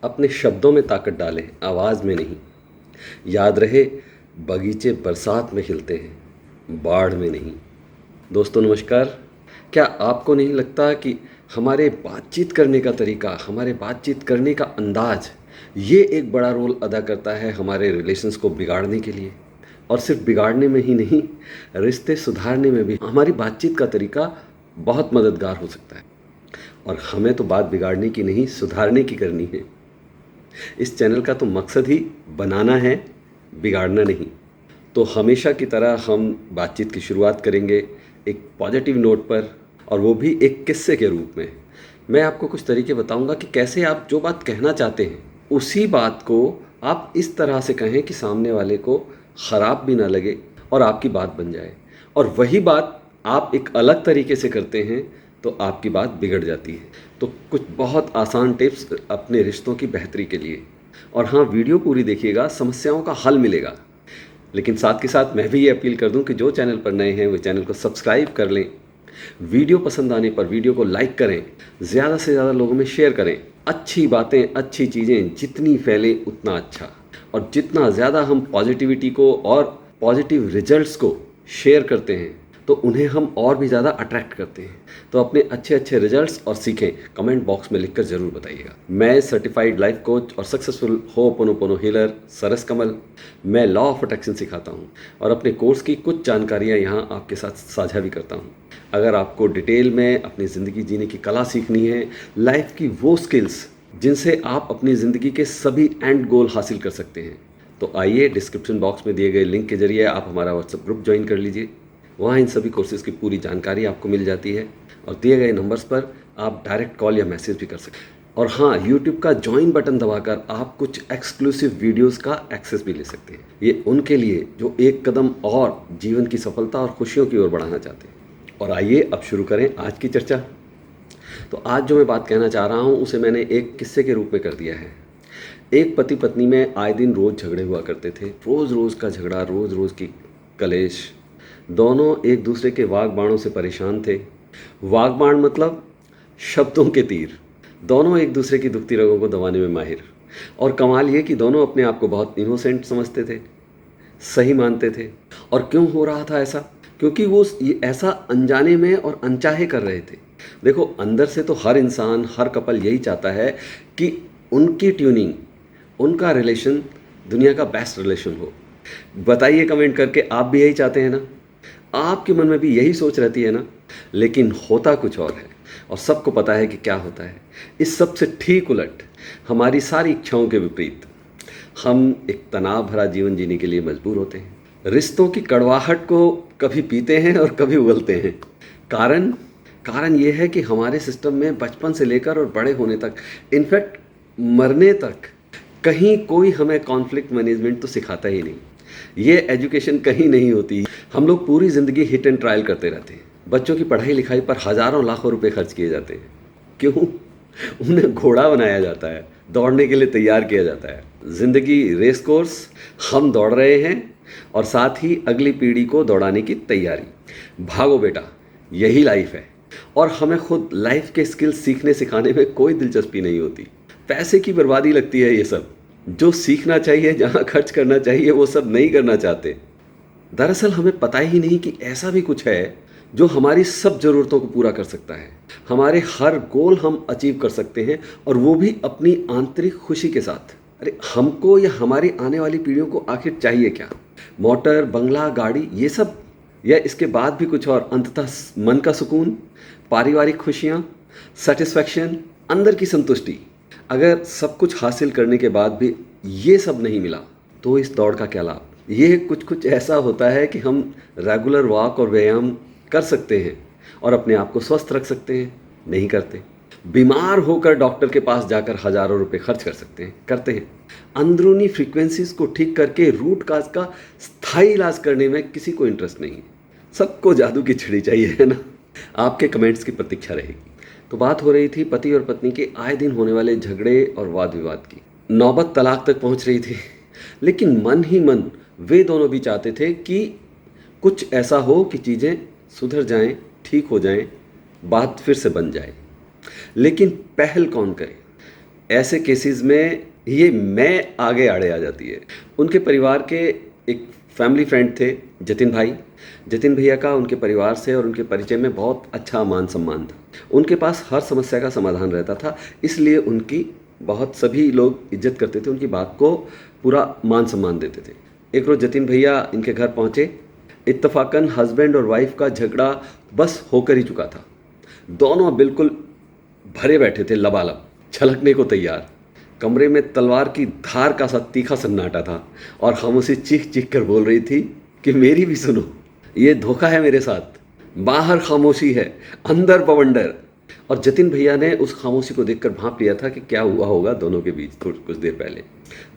अपने शब्दों में ताकत डालें, आवाज़ में नहीं। याद रहे, बगीचे बरसात में खिलते हैं, बाढ़ में नहीं। दोस्तों नमस्कार। क्या आपको नहीं लगता कि हमारे बातचीत करने का तरीका, हमारे बातचीत करने का अंदाज, ये एक बड़ा रोल अदा करता है हमारे रिलेशंस को बिगाड़ने के लिए? और सिर्फ बिगाड़ने में ही नहीं, रिश्ते सुधारने में भी हमारी बातचीत का तरीका बहुत मददगार हो सकता है। और हमें तो बात बिगाड़ने की नहीं, सुधारने की करनी है। इस चैनल का तो मकसद ही बनाना है, बिगाड़ना नहीं। तो हमेशा की तरह हम बातचीत की शुरुआत करेंगे एक पॉजिटिव नोट पर, और वो भी एक किस्से के रूप में। मैं आपको कुछ तरीके बताऊंगा कि कैसे आप जो बात कहना चाहते हैं उसी बात को आप इस तरह से कहें कि सामने वाले को ख़राब भी ना लगे और आपकी बात बन जाए। और वही बात आप एक अलग तरीके से करते हैं तो आपकी बात बिगड़ जाती है। तो कुछ बहुत आसान टिप्स अपने रिश्तों की बेहतरी के लिए। और हाँ, वीडियो पूरी देखिएगा, समस्याओं का हल मिलेगा। लेकिन साथ के साथ मैं भी ये अपील कर दूं कि जो चैनल पर नए हैं वो चैनल को सब्सक्राइब कर लें। वीडियो पसंद आने पर वीडियो को लाइक करें, ज़्यादा से ज़्यादा लोगों में शेयर करें। अच्छी बातें, अच्छी चीज़ें जितनी फैले उतना अच्छा। और जितना ज़्यादा हम पॉजिटिविटी को और पॉजिटिव रिजल्ट्स को शेयर करते हैं तो उन्हें हम और भी ज़्यादा अट्रैक्ट करते हैं। तो अपने अच्छे अच्छे रिजल्ट्स और सीखें, कमेंट बॉक्स में लिखकर ज़रूर बताइएगा। मैं सर्टिफाइड लाइफ कोच और सक्सेसफुल होपोनोपोनो हीलर सरस कमल, मैं लॉ ऑफ अट्रैक्शन सिखाता हूँ और अपने कोर्स की कुछ जानकारियाँ यहाँ आपके साथ साझा भी करता हूँ। अगर आपको डिटेल में अपनी ज़िंदगी जीने की कला सीखनी है, लाइफ की वो स्किल्स जिनसे आप अपनी ज़िंदगी के सभी एंड गोल हासिल कर सकते हैं, तो आइए डिस्क्रिप्शन बॉक्स में दिए गए लिंक के जरिए आप हमारा व्हाट्सएप ग्रुप ज्वाइन कर लीजिए। वहाँ इन सभी कोर्सेज़ की पूरी जानकारी आपको मिल जाती है और दिए गए नंबर्स पर आप डायरेक्ट कॉल या मैसेज भी कर सकते हैं। और हाँ, यूट्यूब का ज्वाइन बटन दबाकर आप कुछ एक्सक्लूसिव वीडियोस का एक्सेस भी ले सकते हैं। ये उनके लिए जो एक कदम और जीवन की सफलता और खुशियों की ओर बढ़ाना चाहते हैं। और आइए अब शुरू करें आज की चर्चा। तो आज जो मैं बात कहना चाह रहा हूँ उसे मैंने एक किस्से के रूप में कर दिया है। एक पति पत्नी में आए दिन रोज़ झगड़े हुआ करते थे, रोज़ रोज़ का झगड़ा, रोज़ रोज़ की कलेश। दोनों एक दूसरे के वाग बाणों से परेशान थे। वाग बाण मतलब शब्दों के तीर। दोनों एक दूसरे की दुखती रगों को दबाने में माहिर। और कमाल ये कि दोनों अपने आप को बहुत इनोसेंट समझते थे, सही मानते थे। और क्यों हो रहा था ऐसा? क्योंकि वो ये ऐसा अनजाने में और अनचाहे कर रहे थे। देखो, अंदर से तो हर इंसान, हर कपल यही चाहता है कि उनकी ट्यूनिंग, उनका रिलेशन दुनिया का बेस्ट रिलेशन हो। बताइए कमेंट करके, आप भी यही चाहते हैं ना? आपके मन में भी यही सोच रहती है ना? लेकिन होता कुछ और है और सबको पता है कि क्या होता है। इस सब से ठीक उलट, हमारी सारी इच्छाओं के विपरीत, हम एक तनाव भरा जीवन जीने के लिए मजबूर होते हैं। रिश्तों की कड़वाहट को कभी पीते हैं और कभी उगलते हैं। कारण कारण ये है कि हमारे सिस्टम में बचपन से लेकर और बड़े होने तक, इनफैक्ट मरने तक, कहीं कोई हमें कॉन्फ्लिक्ट मैनेजमेंट तो सिखाता ही नहीं। ये एजुकेशन कहीं नहीं होती। हम लोग पूरी ज़िंदगी हिट एंड ट्रायल करते रहते हैं। बच्चों की पढ़ाई लिखाई पर हज़ारों लाखों रुपए खर्च किए जाते हैं। क्यों? उन्हें घोड़ा बनाया जाता है, दौड़ने के लिए तैयार किया जाता है। ज़िंदगी रेस कोर्स, हम दौड़ रहे हैं और साथ ही अगली पीढ़ी को दौड़ाने की तैयारी। भागो बेटा, यही लाइफ है। और हमें खुद लाइफ के स्किल्स सीखने सिखाने में कोई दिलचस्पी नहीं होती। पैसे की बर्बादी लगती है ये सब। जो सीखना चाहिए, जहाँ खर्च करना चाहिए, वो सब नहीं करना चाहते। दरअसल हमें पता ही नहीं कि ऐसा भी कुछ है जो हमारी सब ज़रूरतों को पूरा कर सकता है। हमारे हर गोल हम अचीव कर सकते हैं, और वो भी अपनी आंतरिक खुशी के साथ। अरे हमको या हमारी आने वाली पीढ़ियों को आखिर चाहिए क्या? मोटर, बंगला, गाड़ी, ये सब? या इसके बाद भी कुछ और? अंततः मन का सुकून, पारिवारिक खुशियाँ, सेटिस्फैक्शन, अंदर की संतुष्टि। अगर सब कुछ हासिल करने के बाद भी ये सब नहीं मिला तो इस दौड़ का क्या लाभ? ये कुछ कुछ ऐसा होता है कि हम रेगुलर वॉक और व्यायाम कर सकते हैं और अपने आप को स्वस्थ रख सकते हैं, नहीं करते। बीमार होकर डॉक्टर के पास जाकर हज़ारों रुपए खर्च कर सकते हैं, करते हैं। अंदरूनी फ्रीक्वेंसीज को ठीक करके रूट काज का स्थायी इलाज करने में किसी को इंटरेस्ट नहीं है। सबको जादू की छड़ी चाहिए, है ना? आपके कमेंट्स की प्रतीक्षा रहेगी। तो बात हो रही थी पति और पत्नी के आए दिन होने वाले झगड़े और वाद विवाद की। नौबत तलाक तक पहुंच रही थी। लेकिन मन ही मन वे दोनों भी चाहते थे कि कुछ ऐसा हो कि चीज़ें सुधर जाएं, ठीक हो जाएं, बात फिर से बन जाए। लेकिन पहल कौन करे? ऐसे केसेस में ये मैं आगे आड़े आ जाती है। उनके परिवार के एक फैमिली फ्रेंड थे जतिन भाई। जतिन भैया का उनके परिवार से और उनके परिचय में बहुत अच्छा मान सम्मान था। उनके पास हर समस्या का समाधान रहता था, इसलिए उनकी बहुत सभी लोग इज्जत करते थे, उनकी बात को पूरा मान सम्मान देते थे। एक रोज़ जतिन भैया इनके घर पहुँचे। इत्तफाकन हस्बैंड और वाइफ का झगड़ा बस होकर ही चुका था। दोनों बिल्कुल भरे बैठे थे, लबालब, छलकने को तैयार। कमरे में तलवार की धार का सा तीखा सन्नाटा था और खामोशी चीख चीख कर बोल रही थी कि मेरी भी सुनो, ये धोखा है मेरे साथ। बाहर खामोशी है, अंदर बवंडर। और जतिन भैया ने उस खामोशी को देखकर भांप लिया था कि क्या हुआ होगा दोनों के बीच कुछ देर पहले।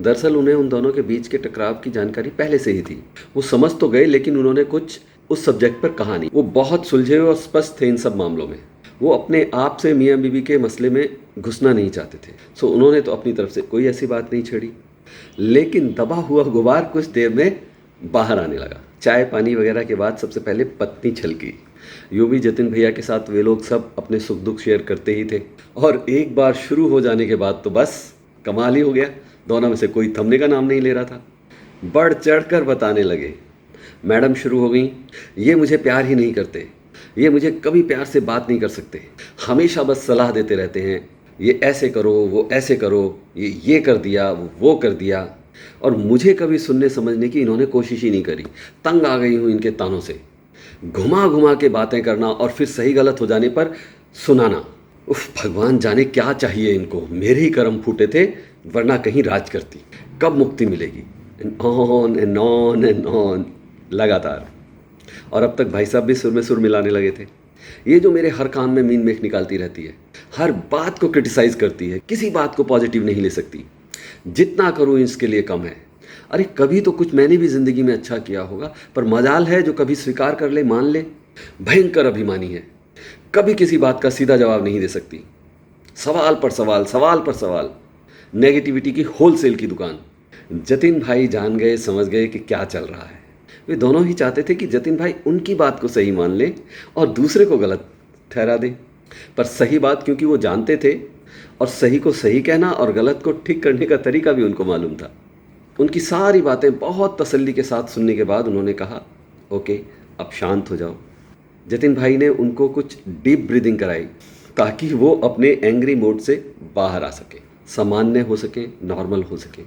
दरअसल उन्हें उन दोनों के बीच के टकराव की जानकारी पहले से ही थी। वो समझ तो गए, लेकिन उन्होंने कुछ उस सब्जेक्ट पर कहा नहीं। वो बहुत सुलझे और स्पष्ट थे इन सब मामलों में। वो अपने आप से मियाँ बीवी के मसले में घुसना नहीं चाहते थे। सो उन्होंने तो अपनी तरफ से कोई ऐसी बात नहीं छेड़ी। लेकिन दबा हुआ गुबार कुछ देर में बाहर आने लगा। चाय पानी वगैरह के बाद सबसे पहले पत्नी छलकी। यूँ भी जतिन भैया के साथ वे लोग सब अपने सुख दुख शेयर करते ही थे, और एक बार शुरू हो जाने के बाद तो बस कमाल ही हो गया। दोनों में से कोई थमने का नाम नहीं ले रहा था। बढ़ चढ़ कर बताने लगे। मैडम शुरू हो गई, ये मुझे प्यार ही नहीं करते, ये मुझे कभी प्यार से बात नहीं कर सकते, हमेशा बस सलाह देते रहते हैं, ये ऐसे करो, वो ऐसे करो, ये कर दिया, वो कर दिया, और मुझे कभी सुनने समझने की इन्होंने कोशिश ही नहीं करी। तंग आ गई हूँ इनके तानों से। घुमा घुमा के बातें करना और फिर सही गलत हो जाने पर सुनाना। उफ, भगवान जाने क्या चाहिए इनको। मेरे ही कर्म फूटे थे, वरना कहीं राज करती। कब मुक्ति मिलेगी? On and on and on, लगातार। और अब तक भाई साहब भी सुर में सुर मिलाने लगे थे। ये जो मेरे हर काम में मीन मेख निकालती रहती है, हर बात को क्रिटिसाइज़ करती है, किसी बात को पॉजिटिव नहीं ले सकती। जितना करूँ इसके लिए कम है। अरे कभी तो कुछ मैंने भी ज़िंदगी में अच्छा किया होगा, पर मजाल है जो कभी स्वीकार कर ले, मान ले। भयंकर अभिमानी है, कभी किसी बात का सीधा जवाब नहीं दे सकती। सवाल पर सवाल, सवाल पर सवाल। नेगेटिविटी की होलसेल की दुकान। जतिन भाई जान गए, समझ गए कि क्या चल रहा है। वे दोनों ही चाहते थे कि जतिन भाई उनकी बात को सही मान लें और दूसरे को गलत ठहरा दें। पर सही बात क्योंकि वो जानते थे, और सही को सही कहना और गलत को ठीक करने का तरीका भी उनको मालूम था। उनकी सारी बातें बहुत तसल्ली के साथ सुनने के बाद उन्होंने कहा, ओके अब शांत हो जाओ। जतिन भाई ने उनको कुछ डीप ब्रीदिंग कराई ताकि वो अपने एंग्री मोड से बाहर आ सके, सामान्य हो सके, नॉर्मल हो सके।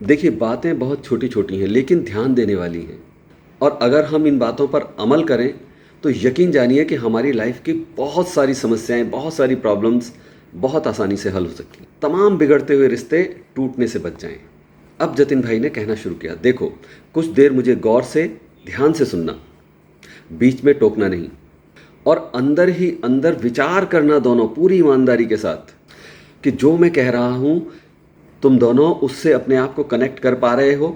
देखिए बातें बहुत छोटी छोटी हैं लेकिन ध्यान देने वाली हैं, और अगर हम इन बातों पर अमल करें तो यकीन जानिए कि हमारी लाइफ की बहुत सारी समस्याएं, बहुत सारी प्रॉब्लम्स बहुत आसानी से हल हो सकती हैं। तमाम बिगड़ते हुए रिश्ते टूटने से बच जाएं। अब जतिन भाई ने कहना शुरू किया, देखो कुछ देर मुझे गौर से ध्यान से सुनना, बीच में टोकना नहीं, और अंदर ही अंदर विचार करना दोनों पूरी ईमानदारी के साथ कि जो मैं कह रहा हूँ तुम दोनों उससे अपने आप को कनेक्ट कर पा रहे हो,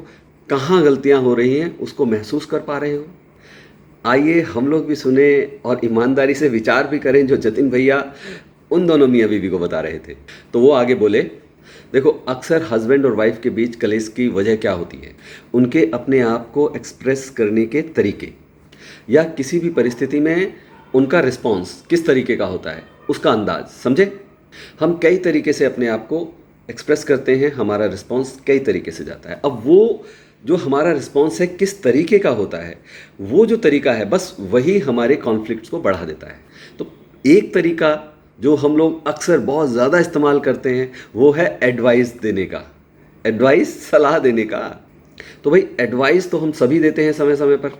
कहाँ गलतियाँ हो रही हैं उसको महसूस कर पा रहे हो। आइए हम लोग भी सुने और ईमानदारी से विचार भी करें जो जतिन भैया उन दोनों मियाँ बीवी को बता रहे थे। तो वो आगे बोले, देखो अक्सर हस्बैंड और वाइफ के बीच कलेश की वजह क्या होती है? उनके अपने आप को एक्सप्रेस करने के तरीके, या किसी भी परिस्थिति में उनका रिस्पॉन्स किस तरीके का होता है, उसका अंदाज। समझे? हम कई तरीके से अपने आप को एक्सप्रेस करते हैं, हमारा रिस्पॉन्स कई तरीके से जाता है। अब वो जो हमारा रिस्पॉन्स है किस तरीके का होता है, वो जो तरीका है बस वही हमारे कॉन्फ्लिक्ट्स को बढ़ा देता है। तो एक तरीका जो हम लोग अक्सर बहुत ज़्यादा इस्तेमाल करते हैं वो है एडवाइस देने का। एडवाइस, सलाह देने का। तो भाई एडवाइस तो हम सभी देते हैं समय समय पर,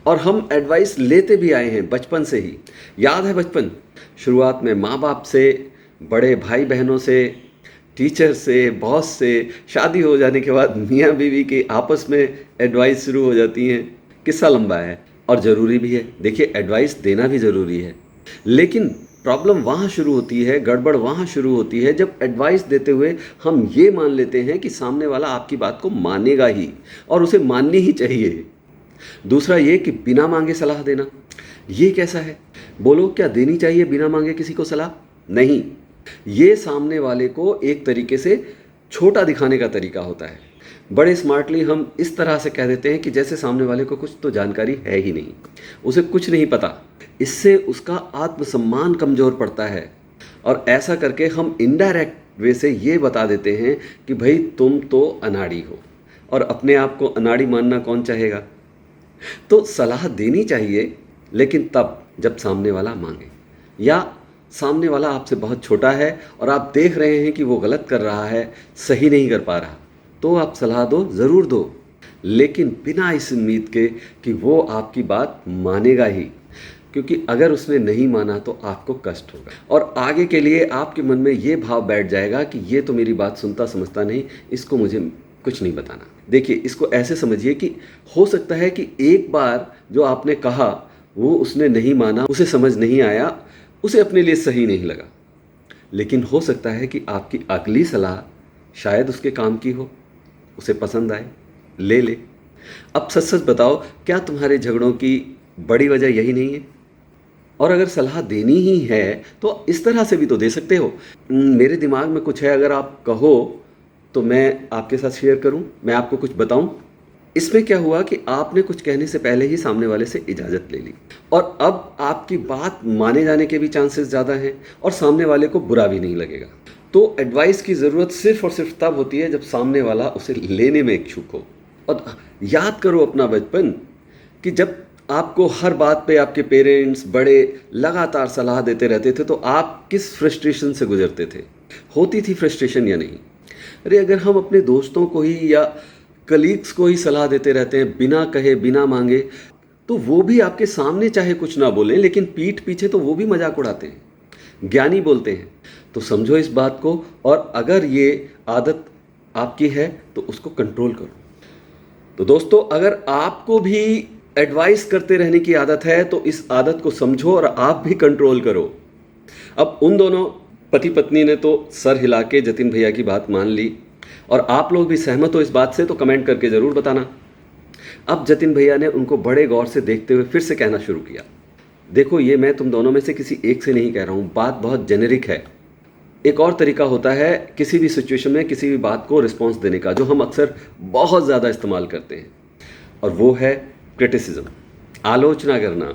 और हम एडवाइस लेते भी आए हैं बचपन से ही। याद है बचपन, शुरुआत में माँ बाप से, बड़े भाई बहनों से, टीचर से, बॉस से, शादी हो जाने के बाद मियाँ बीवी के आपस में एडवाइस शुरू हो जाती हैं। किस्सा लंबा है और ज़रूरी भी है। देखिए एडवाइस देना भी ज़रूरी है, लेकिन प्रॉब्लम वहाँ शुरू होती है, गड़बड़ वहाँ शुरू होती है जब एडवाइस देते हुए हम ये मान लेते हैं कि सामने वाला आपकी बात को मानेगा ही, और उसे माननी ही चाहिए। दूसरा ये कि बिना मांगे सलाह देना, ये कैसा है? बोलो, क्या देनी चाहिए बिना मांगे किसी को सलाह? नहीं, ये सामने वाले को एक तरीके से छोटा दिखाने का तरीका होता है। बड़े स्मार्टली हम इस तरह से कह देते हैं कि जैसे सामने वाले को कुछ तो जानकारी है ही नहीं, उसे कुछ नहीं पता। इससे उसका आत्मसम्मान कमज़ोर पड़ता है, और ऐसा करके हम इनडायरेक्ट वे से ये बता देते हैं कि भाई तुम तो अनाड़ी हो, और अपने आप को अनाड़ी मानना कौन चाहेगा। तो सलाह देनी चाहिए, लेकिन तब जब सामने वाला मांगे, या सामने वाला आपसे बहुत छोटा है और आप देख रहे हैं कि वो गलत कर रहा है, सही नहीं कर पा रहा, तो आप सलाह दो, ज़रूर दो, लेकिन बिना इस उम्मीद के कि वो आपकी बात मानेगा ही, क्योंकि अगर उसने नहीं माना तो आपको कष्ट होगा और आगे के लिए आपके मन में ये भाव बैठ जाएगा कि ये तो मेरी बात सुनता समझता नहीं, इसको मुझे कुछ नहीं बताना। देखिए, इसको ऐसे समझिए कि हो सकता है कि एक बार जो आपने कहा वो उसने नहीं माना, उसे समझ नहीं आया, उसे अपने लिए सही नहीं लगा, लेकिन हो सकता है कि आपकी अगली सलाह शायद उसके काम की हो, उसे पसंद आए, ले ले। अब सच सच बताओ, क्या तुम्हारे झगड़ों की बड़ी वजह यही नहीं है? और अगर सलाह देनी ही है तो इस तरह से भी तो दे सकते हो, मेरे दिमाग में कुछ है, अगर आप कहो तो मैं आपके साथ शेयर करूं, मैं आपको कुछ बताऊं। इसमें क्या हुआ कि आपने कुछ कहने से पहले ही सामने वाले से इजाज़त ले ली, और अब आपकी बात माने जाने के भी चांसेस ज़्यादा हैं और सामने वाले को बुरा भी नहीं लगेगा। तो एडवाइस की ज़रूरत सिर्फ और सिर्फ तब होती है जब सामने वाला उसे लेने में इच्छुक हो। और याद करो अपना बचपन, कि जब आपको हर बात पे आपके पेरेंट्स बड़े लगातार सलाह देते रहते थे, तो आप किस फ्रस्ट्रेशन से गुजरते थे? होती थी फ्रस्ट्रेशन या नहीं? अरे अगर हम अपने दोस्तों को ही या कलीग्स को ही सलाह देते रहते हैं बिना कहे बिना मांगे, तो वो भी आपके सामने चाहे कुछ ना बोलें, लेकिन पीठ पीछे तो वो भी मजाक उड़ाते हैं, ज्ञानी बोलते हैं। तो समझो इस बात को, और अगर ये आदत आपकी है तो उसको कंट्रोल करो। तो दोस्तों, अगर आपको भी एडवाइस करते रहने की आदत है तो इस आदत को समझो और आप भी कंट्रोल करो। अब उन दोनों पति पत्नी ने तो सर हिला के जतिन भैया की बात मान ली, और आप लोग भी सहमत हो इस बात से तो कमेंट करके ज़रूर बताना। अब जतिन भैया ने उनको बड़े गौर से देखते हुए फिर से कहना शुरू किया, देखो ये मैं तुम दोनों में से किसी एक से नहीं कह रहा हूँ, बात बहुत जेनेरिक है। एक और तरीका होता है किसी भी सिचुएशन में किसी भी बात को रिस्पॉन्स देने का, जो हम अक्सर बहुत ज़्यादा इस्तेमाल करते हैं, और वो है क्रिटिसिज्म, आलोचना करना।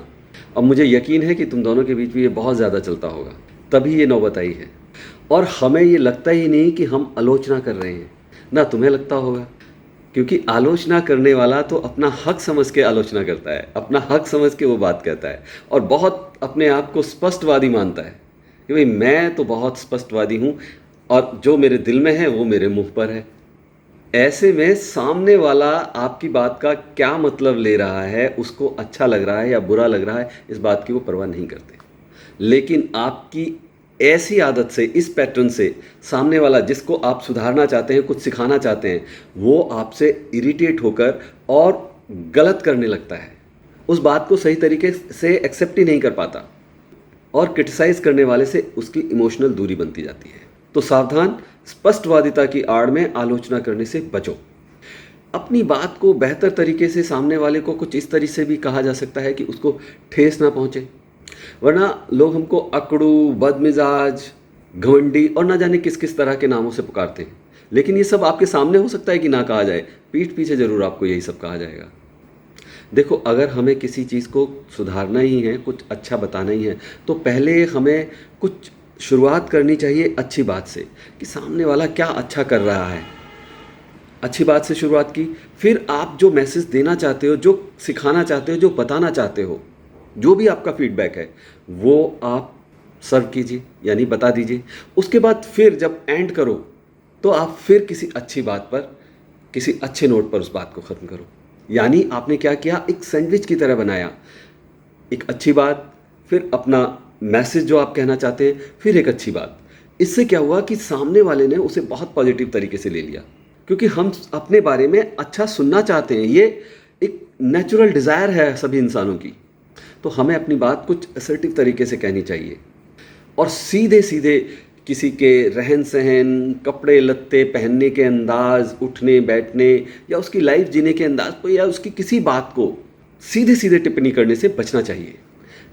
अब मुझे यकीन है कि तुम दोनों के बीच भी ये बहुत ज़्यादा चलता होगा, तभी ये नौबत आई है। और हमें ये लगता ही नहीं कि हम आलोचना कर रहे हैं, ना तुम्हें लगता होगा, क्योंकि आलोचना करने वाला तो अपना हक समझ के आलोचना करता है, अपना हक समझ के वो बात कहता है, और बहुत अपने आप को स्पष्टवादी मानता है कि भाई मैं तो बहुत स्पष्टवादी हूँ और जो मेरे दिल में है वो मेरे मुंह पर है। ऐसे में सामने वाला आपकी बात का क्या मतलब ले रहा है, उसको अच्छा लग रहा है या बुरा लग रहा है, इस बात की वो परवाह नहीं करते। लेकिन आपकी ऐसी आदत से, इस पैटर्न से, सामने वाला जिसको आप सुधारना चाहते हैं, कुछ सिखाना चाहते हैं, वो आपसे इरिटेट होकर और गलत करने लगता है, उस बात को सही तरीके से एक्सेप्ट ही नहीं कर पाता, और क्रिटिसाइज करने वाले से उसकी इमोशनल दूरी बनती जाती है। तो सावधान, स्पष्टवादिता की आड़ में आलोचना करने से बचो। अपनी बात को बेहतर तरीके से सामने वाले को कुछ इस तरीके से भी कहा जा सकता है कि उसको ठेस ना पहुंचे, वरना लोग हमको अकड़ू, बदमिजाज, घमंडी और ना जाने किस किस तरह के नामों से पुकारते हैं। लेकिन ये सब आपके सामने हो सकता है कि ना कहा जाए, पीठ पीछे जरूर आपको यही सब कहा जाएगा। देखो, अगर हमें किसी चीज़ को सुधारना ही है, कुछ अच्छा बताना ही है, तो पहले हमें कुछ शुरुआत करनी चाहिए अच्छी बात से, कि सामने वाला क्या अच्छा कर रहा है। अच्छी बात से शुरुआत की, फिर आप जो मैसेज देना चाहते हो, जो सिखाना चाहते हो, जो बताना चाहते हो, जो भी आपका फीडबैक है, वो आप सर्व कीजिए, यानी बता दीजिए। उसके बाद फिर जब एंड करो तो आप फिर किसी अच्छी बात पर, किसी अच्छे नोट पर उस बात को ख़त्म करो। यानी आपने क्या किया, एक सैंडविच की तरह बनाया, एक अच्छी बात, फिर अपना मैसेज जो आप कहना चाहते हैं, फिर एक अच्छी बात। इससे क्या हुआ कि सामने वाले ने उसे बहुत पॉजिटिव तरीके से ले लिया, क्योंकि हम अपने बारे में अच्छा सुनना चाहते हैं, ये एक नेचुरल डिज़ायर है सभी इंसानों की। तो हमें अपनी बात कुछ असर्टिव तरीके से कहनी चाहिए, और सीधे सीधे किसी के रहन सहन, कपड़े लत्ते पहनने के अंदाज, उठने बैठने या उसकी लाइफ जीने के अंदाज को, या उसकी किसी बात को सीधे सीधे टिप्पणी करने से बचना चाहिए।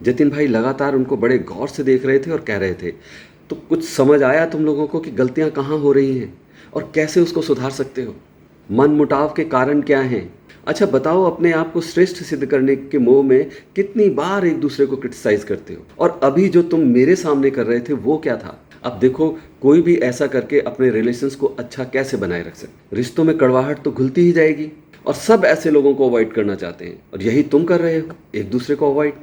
जतिन भाई लगातार उनको बड़े गौर से देख रहे थे और कह रहे थे, तो कुछ समझ आया तुम लोगों को कि गलतियां कहाँ हो रही हैं और कैसे उसको सुधार सकते हो? मन मुटाव के कारण क्या हैं? अच्छा बताओ, अपने आप को श्रेष्ठ सिद्ध करने के मोह में कितनी बार एक दूसरे को क्रिटिसाइज करते हो? और अभी जो तुम मेरे सामने कर रहे थे वो क्या था? अब देखो, कोई भी ऐसा करके अपने रिलेशंस को अच्छा कैसे बनाए रख सकते। रिश्तों में कड़वाहट तो घुलती ही जाएगी और सब ऐसे लोगों को अवॉइड करना चाहते हैं और यही तुम कर रहे हो, एक दूसरे को अवॉइड।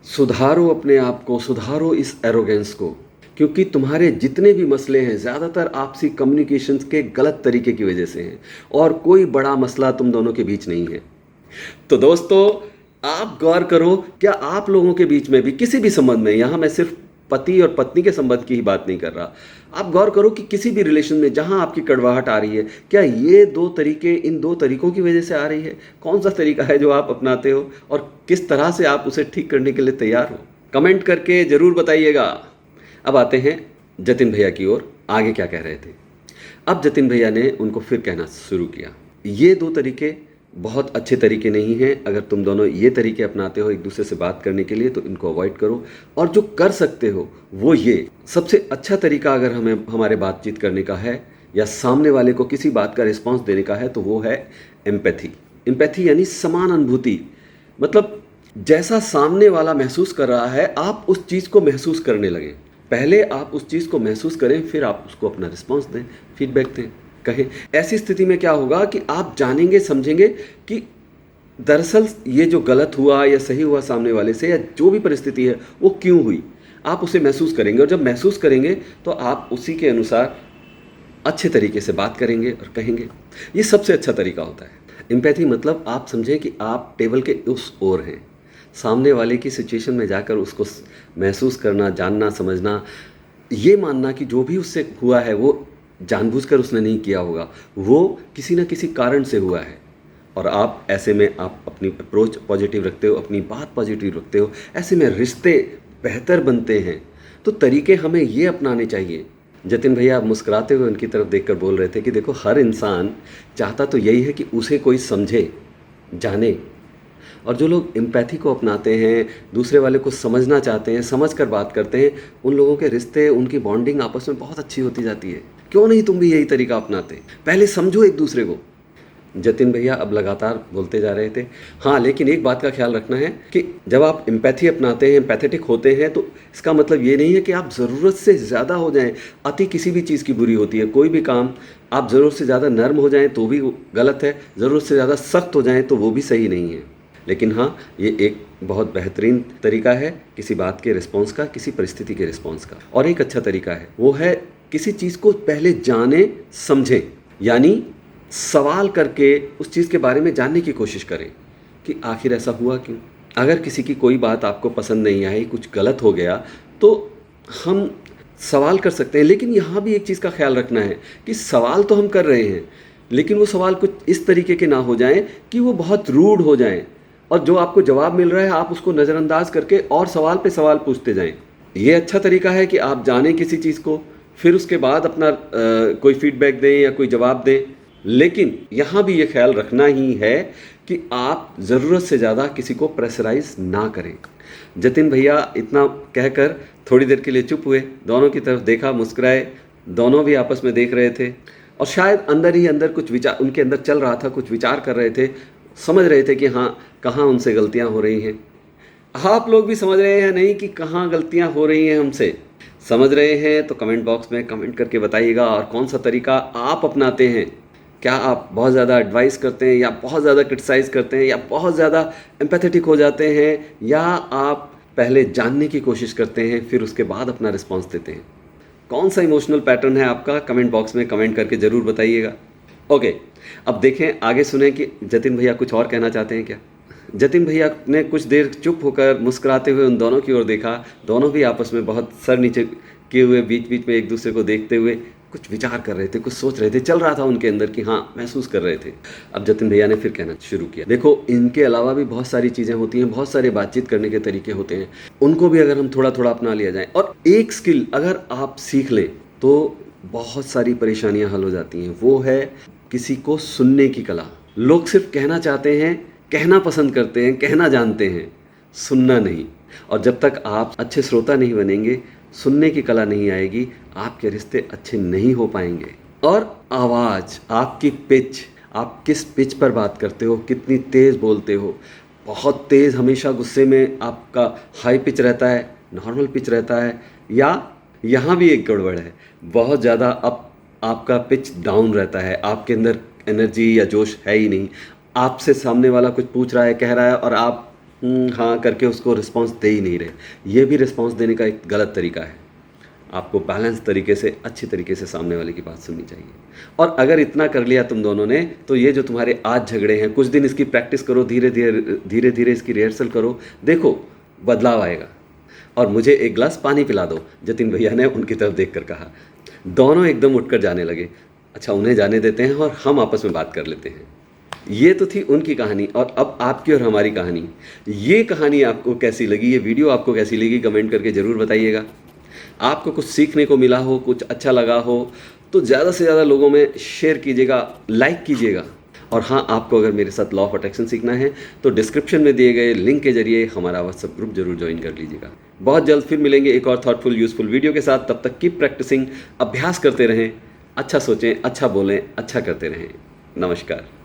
सुधारो अपने आप को, सुधारो इस एरोगेंस को, क्योंकि तुम्हारे जितने भी मसले हैं ज़्यादातर आपसी कम्युनिकेशन के गलत तरीके की वजह से हैं और कोई बड़ा मसला तुम दोनों के बीच नहीं है। तो दोस्तों, आप गौर करो, क्या आप लोगों के बीच में भी किसी भी संबंध में, यहाँ मैं सिर्फ पति और पत्नी के संबंध की ही बात नहीं कर रहा, आप गौर करो कि किसी भी रिलेशन में जहाँ आपकी कड़वाहट आ रही है, क्या ये दो तरीके इन दो तरीकों की वजह से आ रही है? कौन सा तरीका है जो आप अपनाते हो और किस तरह से आप उसे ठीक करने के लिए तैयार हो? कमेंट करके ज़रूर बताइएगा। अब आते हैं जतिन भैया की ओर, आगे क्या कह रहे थे। अब जतिन भैया ने उनको फिर कहना शुरू किया, ये दो तरीके बहुत अच्छे तरीके नहीं हैं। अगर तुम दोनों ये तरीके अपनाते हो एक दूसरे से बात करने के लिए तो इनको अवॉइड करो, और जो कर सकते हो वो ये सबसे अच्छा तरीका अगर हमें हमारे बातचीत करने का है या सामने वाले को किसी बात का रिस्पॉन्स देने का है तो वो है एम्पैथी। एम्पैथी यानी समान अनुभूति, मतलब जैसा सामने वाला महसूस कर रहा है आप उस चीज़ को महसूस करने लगें। पहले आप उस चीज़ को महसूस करें, फिर आप उसको अपना रिस्पॉन्स दें, फीडबैक दें, कहें। ऐसी स्थिति में क्या होगा कि आप जानेंगे समझेंगे कि दरअसल ये जो गलत हुआ या सही हुआ सामने वाले से, या जो भी परिस्थिति है वो क्यों हुई, आप उसे महसूस करेंगे। और जब महसूस करेंगे तो आप उसी के अनुसार अच्छे तरीके से बात करेंगे और कहेंगे। ये सबसे अच्छा तरीका होता है। एम्पैथी मतलब आप समझें कि आप टेबल के उस ओर हैं, सामने वाले की सिचुएशन में जाकर उसको महसूस करना, जानना, समझना, ये मानना कि जो भी उससे हुआ है वो जानबूझकर उसने नहीं किया होगा, वो किसी न किसी कारण से हुआ है। और आप ऐसे में आप अपनी अप्रोच पॉजिटिव रखते हो, अपनी बात पॉजिटिव रखते हो, ऐसे में रिश्ते बेहतर बनते हैं। तो तरीके हमें ये अपनाने चाहिए। जतिन भैया मुस्कुराते हुए उनकी तरफ देखकर बोल रहे थे कि देखो, हर इंसान चाहता तो यही है कि उसे कोई समझे, जाने। और जो लोग एम्पैथी को अपनाते हैं, दूसरे वाले को समझना चाहते हैं, समझ कर बात करते हैं, उन लोगों के रिश्ते, उनकी बॉन्डिंग आपस में बहुत अच्छी होती जाती है। क्यों नहीं तुम भी यही तरीका अपनाते? पहले समझो एक दूसरे को। जतिन भैया अब लगातार बोलते जा रहे थे। हाँ, लेकिन एक बात का ख्याल रखना है कि जब आप एम्पैथी अपनाते हैं, एम्पैथेटिक होते हैं, तो इसका मतलब ये नहीं है कि आप ज़रूरत से ज़्यादा हो जाएं। अति किसी भी चीज़ की बुरी होती है। कोई भी काम आप ज़रूरत से ज़्यादा नर्म हो जाएं तो भी गलत है, ज़रूरत से ज़्यादा सख्त हो जाएं तो वो भी सही नहीं है। लेकिन हाँ, ये एक बहुत बेहतरीन तरीका है किसी बात के रिस्पॉन्स का, किसी परिस्थिति के रिस्पॉन्स का। और एक अच्छा तरीका है, वो है किसी चीज़ को पहले जाने समझें, यानी सवाल करके उस चीज़ के बारे में जानने की कोशिश करें कि आखिर ऐसा हुआ क्यों। अगर किसी की कोई बात आपको पसंद नहीं आई, कुछ गलत हो गया, तो हम सवाल कर सकते हैं। लेकिन यहाँ भी एक चीज़ का ख्याल रखना है कि सवाल तो हम कर रहे हैं, लेकिन वो सवाल कुछ इस तरीके के ना हो जाएं कि वो बहुत रूड हो जाएं और जो आपको जवाब मिल रहा है आप उसको नज़रअंदाज करके और सवाल पे सवाल पूछते जाएं। ये अच्छा तरीका है कि आप जानें किसी चीज़ को, फिर उसके बाद अपना कोई फीडबैक दें या कोई जवाब दें। लेकिन यहाँ भी ये ख्याल रखना ही है कि आप ज़रूरत से ज़्यादा किसी को प्रेशराइज ना करें। जतिन भैया इतना कहकर थोड़ी देर के लिए चुप हुए, दोनों की तरफ देखा, मुस्कुराए, दोनों भी आपस में देख रहे थे और शायद अंदर ही अंदर कुछ विचार उनके अंदर चल रहा था, कुछ विचार कर रहे थे, समझ रहे थे कि हाँ, कहाँ उनसे गलतियाँ हो रही हैं। आप लोग भी समझ रहे हैं नहीं कि कहाँ गलतियाँ हो रही हैं हमसे? समझ रहे हैं तो कमेंट बॉक्स में कमेंट करके बताइएगा। और कौन सा तरीका आप अपनाते हैं? क्या आप बहुत ज़्यादा एडवाइस करते हैं, या बहुत ज़्यादा क्रिटिसाइज़ करते हैं, या बहुत ज़्यादा एम्पैथेटिक हो जाते हैं, या आप पहले जानने की कोशिश करते हैं फिर उसके बाद अपना रिस्पॉन्स देते हैं? कौन सा इमोशनल पैटर्न है आपका? कमेंट बॉक्स में कमेंट करके ज़रूर बताइएगा। ओके, अब देखें आगे, सुने कि जतिन भैया कुछ और कहना चाहते हैं क्या। जतिन भैया ने कुछ देर चुप होकर मुस्कुराते हुए उन दोनों की ओर देखा। दोनों भी आपस में बहुत सर नीचे किए हुए बीच बीच में एक दूसरे को देखते हुए कुछ विचार कर रहे थे, कुछ सोच रहे थे, चल रहा था उनके अंदर कि हाँ, महसूस कर रहे थे। अब जतिन भैया ने फिर कहना शुरू किया, देखो, इनके अलावा भी बहुत सारी चीज़ें होती हैं, बहुत सारे बातचीत करने के तरीके होते हैं, उनको भी अगर हम थोड़ा थोड़ा अपना लिया जाए और एक स्किल अगर आप सीख लें तो बहुत सारी परेशानियां हल हो जाती हैं। वो है किसी को सुनने की कला। लोग सिर्फ कहना चाहते हैं, कहना पसंद करते हैं, कहना जानते हैं, सुनना नहीं। और जब तक आप अच्छे श्रोता नहीं बनेंगे, सुनने की कला नहीं आएगी, आपके रिश्ते अच्छे नहीं हो पाएंगे। और आवाज़, आपकी पिच, आप किस पिच पर बात करते हो, कितनी तेज़ बोलते हो। बहुत तेज़ हमेशा गुस्से में आपका हाई पिच रहता है, नॉर्मल पिच रहता है, या यहाँ भी एक गड़बड़ है, बहुत ज़्यादा अब आपका पिच डाउन रहता है, आपके अंदर एनर्जी या जोश है ही नहीं। आपसे सामने वाला कुछ पूछ रहा है, कह रहा है और आप हाँ करके उसको रिस्पांस दे ही नहीं रहे। ये भी रिस्पांस देने का एक गलत तरीका है। आपको बैलेंस तरीके से, अच्छी तरीके से सामने वाले की बात सुननी चाहिए। और अगर इतना कर लिया तुम दोनों ने, तो ये जो तुम्हारे आज झगड़े हैं, कुछ दिन इसकी प्रैक्टिस करो, धीरे धीरे इसकी रिहर्सल करो, देखो बदलाव आएगा। और मुझे एक गिलास पानी पिला दो, जतिन भैया ने उनकी तरफ देख कर कहा। दोनों एकदम उठकर जाने लगे। अच्छा, उन्हें जाने देते हैं और हम आपस में बात कर लेते हैं। ये तो थी उनकी कहानी, और अब आपकी और हमारी कहानी। ये कहानी आपको कैसी लगी, ये वीडियो आपको कैसी लगी, कमेंट करके ज़रूर बताइएगा। आपको कुछ सीखने को मिला हो, कुछ अच्छा लगा हो, तो ज़्यादा से ज़्यादा लोगों में शेयर कीजिएगा, लाइक कीजिएगा। और हाँ, आपको अगर मेरे साथ लॉ ऑफ अट्रैक्शन सीखना है तो डिस्क्रिप्शन में दिए गए लिंक के जरिए हमारा व्हाट्सएप ग्रुप जरूर ज्वाइन कर लीजिएगा। बहुत जल्द फिर मिलेंगे एक और थॉटफुल यूजफुल वीडियो के साथ। तब तक कीप प्रैक्टिसिंग, अभ्यास करते रहें, अच्छा सोचें, अच्छा बोलें, अच्छा करते रहें। नमस्कार।